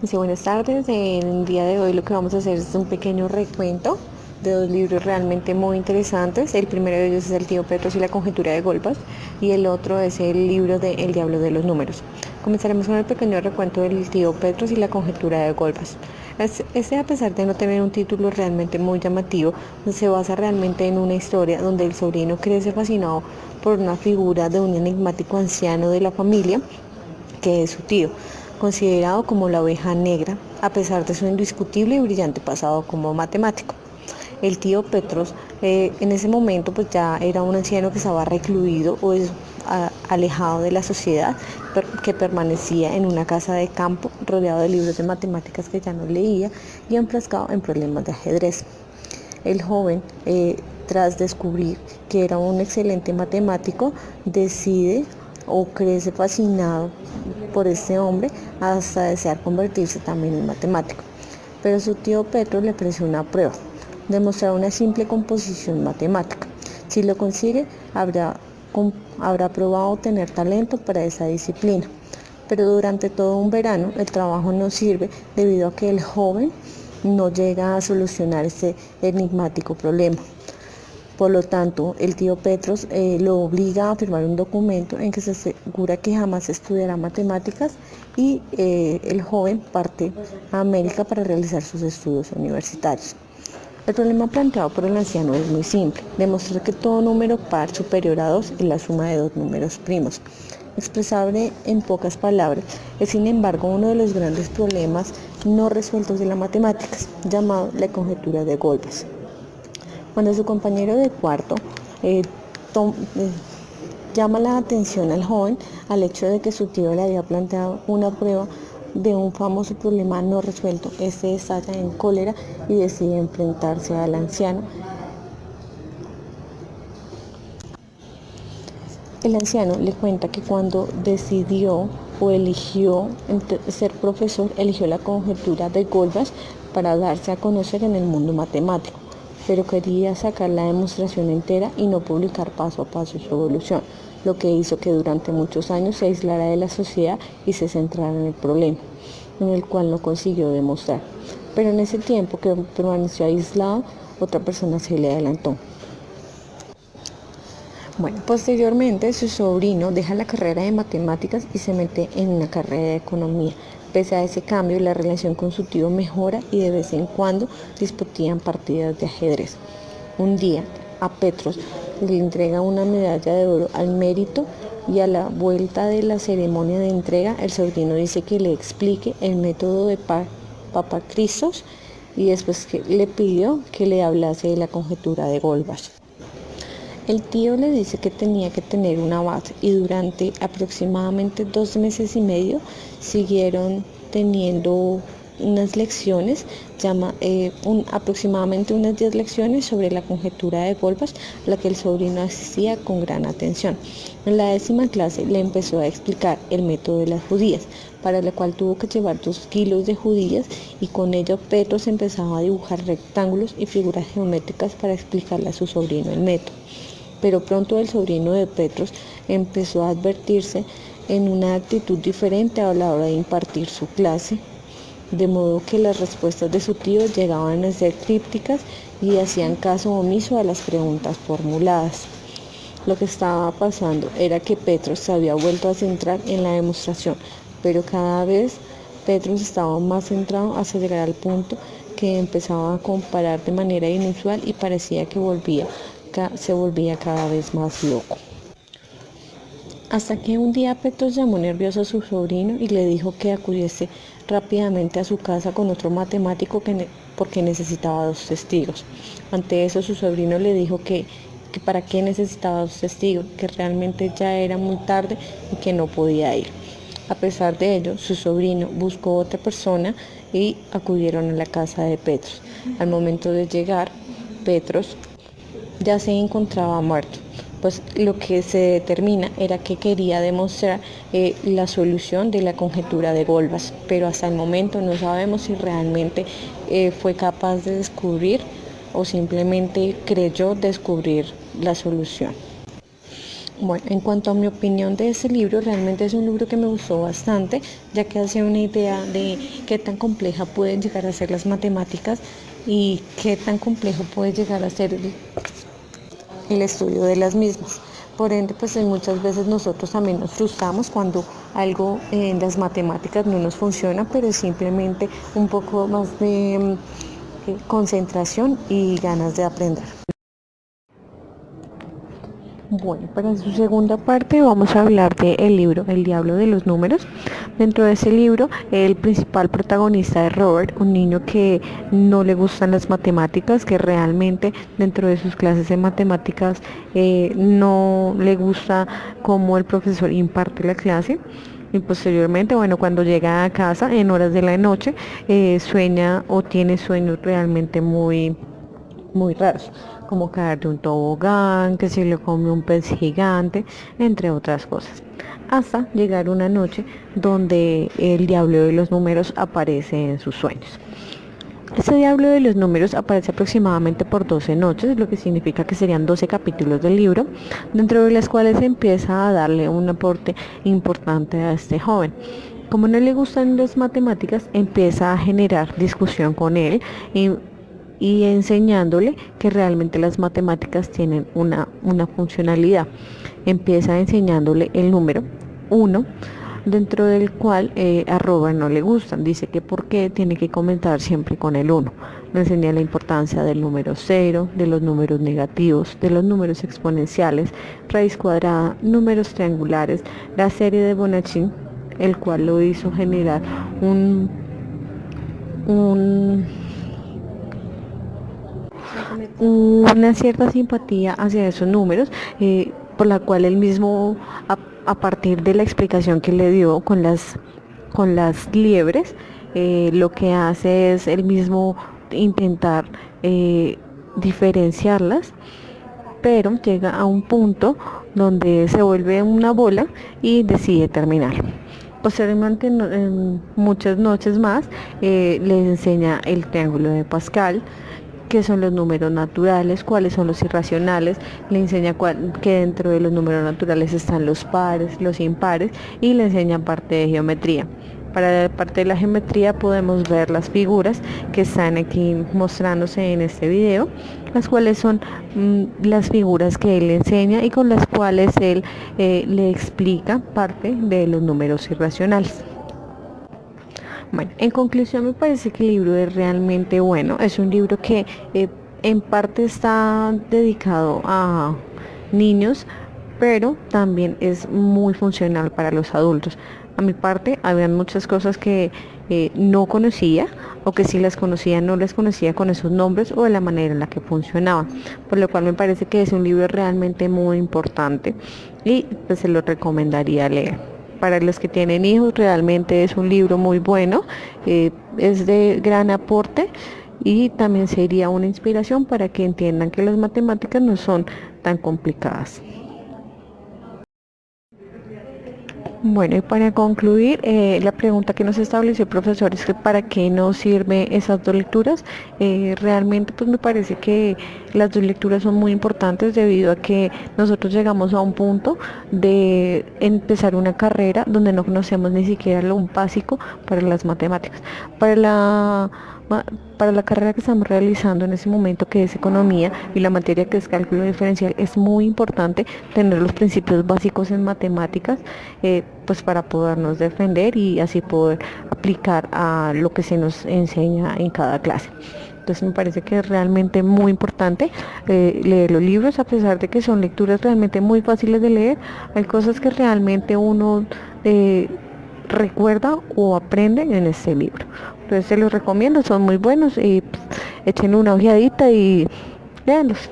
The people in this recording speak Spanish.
Sí, buenas tardes. En el día de hoy lo que vamos a hacer es un pequeño recuento de dos libros realmente muy interesantes. El primero de ellos es El tío Petros y la conjetura de Golbas y el otro es el libro de El diablo de los números. Comenzaremos con el pequeño recuento del tío Petros y la conjetura de Golbas. Este, a pesar de no tener un título realmente muy llamativo, se basa realmente en una historia donde el sobrino crece fascinado por una figura de un enigmático anciano de la familia que es su tío, considerado como la oveja negra, a pesar de su indiscutible y brillante pasado como matemático. El tío Petros en ese momento pues ya era un anciano que estaba recluido o alejado de la sociedad, que permanecía en una casa de campo rodeado de libros de matemáticas que ya no leía y enfrascado en problemas de ajedrez. El joven, tras descubrir que era un excelente matemático, decide o crece fascinado por este hombre hasta desear convertirse también en matemático. Pero su tío Petro le ofreció una prueba, demostrar una simple composición matemática. Si lo consigue, habrá probado tener talento para esa disciplina. Pero durante todo un verano el trabajo no sirve debido a que el joven no llega a solucionar este enigmático problema. Por lo tanto, el tío Petros lo obliga a firmar un documento en que se asegura que jamás estudiará matemáticas y el joven parte a América para realizar sus estudios universitarios. El problema planteado por el anciano es muy simple: demostrar que todo número par superior a 2 es la suma de dos números primos. Expresable en pocas palabras, es sin embargo uno de los grandes problemas no resueltos de las matemáticas, llamado la conjetura de Golbas. Cuando su compañero de cuarto eh, llama la atención al joven al hecho de que su tío le había planteado una prueba de un famoso problema no resuelto, este estalla en cólera y decide enfrentarse al anciano. El anciano le cuenta que cuando decidió o eligió ser profesor, eligió la conjetura de Golbas para darse a conocer en el mundo matemático, pero quería sacar la demostración entera y no publicar paso a paso su evolución, lo que hizo que durante muchos años se aislara de la sociedad y se centrara en el problema, en el cual no consiguió demostrar. Pero en ese tiempo que permaneció aislado, otra persona se le adelantó. Bueno, posteriormente su sobrino deja la carrera de matemáticas y se mete en una carrera de economía. Pese a ese cambio, la relación con su tío mejora y de vez en cuando disputían partidas de ajedrez. Un día, a Petros le entrega una medalla de oro al mérito y a la vuelta de la ceremonia de entrega, el sobrino dice que le explique el método de Papakristos y después que le pidió que le hablase de la conjetura de Golbach. El tío le dice que tenía que tener una base y durante aproximadamente 2 meses y medio siguieron teniendo unas lecciones, aproximadamente unas 10 lecciones sobre la conjetura de Golbach, a la que el sobrino asistía con gran atención. En la 10ª clase le empezó a explicar el método de las judías, para la cual tuvo que llevar 2 kilos de judías y con ello Petros empezaba a dibujar rectángulos y figuras geométricas para explicarle a su sobrino el método. Pero pronto el sobrino de Petros empezó a advertirse en una actitud diferente a la hora de impartir su clase, de modo que las respuestas de su tío llegaban a ser crípticas y hacían caso omiso a las preguntas formuladas. Lo que estaba pasando era que Petros se había vuelto a centrar en la demostración, pero cada vez Petros estaba más centrado hasta llegar al punto que empezaba a comparar de manera inusual y parecía que se volvía cada vez más loco. Hasta que un día Petros llamó nervioso a su sobrino y le dijo que acudiese rápidamente a su casa con otro matemático porque necesitaba 2 testigos. Ante eso su sobrino le dijo que para qué necesitaba 2 testigos, que realmente ya era muy tarde y que no podía ir. A pesar de ello, su sobrino buscó otra persona y acudieron a la casa de Petros. Al momento de llegar, Petros ya se encontraba muerto, pues lo que se determina era que quería demostrar la solución de la conjetura de Golbas, pero hasta el momento no sabemos si realmente fue capaz de descubrir o simplemente creyó descubrir la solución. Bueno, en cuanto a mi opinión de este libro, realmente es un libro que me gustó bastante, ya que hace una idea de qué tan compleja pueden llegar a ser las matemáticas y qué tan complejo puede llegar a ser el estudio de las mismas. Por ende, pues muchas veces nosotros también nos frustramos cuando algo en las matemáticas no nos funciona, pero es simplemente un poco más de concentración y ganas de aprender. Bueno, para su segunda parte vamos a hablar del libro El Diablo de los Números. Dentro de ese libro, el principal protagonista es Robert, un niño que no le gustan las matemáticas, que realmente dentro de sus clases de matemáticas no le gusta cómo el profesor imparte la clase. Y posteriormente, bueno, cuando llega a casa en horas de la noche, sueña o tiene sueños realmente muy raros, como caer de un tobogán, que se le come un pez gigante, entre otras cosas. Hasta llegar una noche donde el diablo de los números aparece en sus sueños. Este diablo de los números aparece aproximadamente por 12 noches, lo que significa que serían 12 capítulos del libro, dentro de las cuales empieza a darle un aporte importante a este joven. Como no le gustan las matemáticas, empieza a generar discusión con él y enseñándole que realmente las matemáticas tienen una funcionalidad. Empieza enseñándole el número 1, dentro del cual a Robert no le gustan. Dice que por qué tiene que comenzar siempre con el 1. Le enseña la importancia del número 0, de los números negativos, de los números exponenciales, raíz cuadrada, números triangulares, la serie de Bonacci, el cual lo hizo generar una cierta simpatía hacia esos números, por la cual él mismo, a partir de la explicación que le dio con las liebres, lo que hace es él mismo intentar diferenciarlas, pero llega a un punto donde se vuelve una bola y decide terminar. Posteriormente, en muchas noches más, le enseña el triángulo de Pascal, qué son los números naturales, cuáles son los irracionales, le enseña que dentro de los números naturales están los pares, los impares, y le enseña parte de geometría. Para la parte de la geometría podemos ver las figuras que están aquí mostrándose en este video, las cuales son las figuras que él enseña y con las cuales él le explica parte de los números irracionales. Bueno, en conclusión, me parece que el libro es realmente bueno. Es un libro que en parte está dedicado a niños, pero también es muy funcional para los adultos. A mi parte, habían muchas cosas que no conocía, o que si las conocía no las conocía con esos nombres o de la manera en la que funcionaban, por lo cual me parece que es un libro realmente muy importante y pues se lo recomendaría leer. Para los que tienen hijos, realmente es un libro muy bueno, es de gran aporte y también sería una inspiración para que entiendan que las matemáticas no son tan complicadas. Bueno, y para concluir, la pregunta que nos estableció el profesor es que para qué nos sirve esas dos lecturas. Realmente pues me parece que las dos lecturas son muy importantes debido a que nosotros llegamos a un punto de empezar una carrera donde no conocemos ni siquiera lo básico para las matemáticas. Para la para la carrera que estamos realizando en ese momento, que es economía, y la materia que es cálculo diferencial, es muy importante tener los principios básicos en matemáticas, pues para podernos defender y así poder aplicar a lo que se nos enseña en cada clase. Entonces me parece que es realmente muy importante leer los libros, a pesar de que son lecturas realmente muy fáciles de leer. Hay cosas que realmente uno recuerda o aprende en este libro. Entonces se los recomiendo, son muy buenos y pues, echen una ojeadita y léanlos.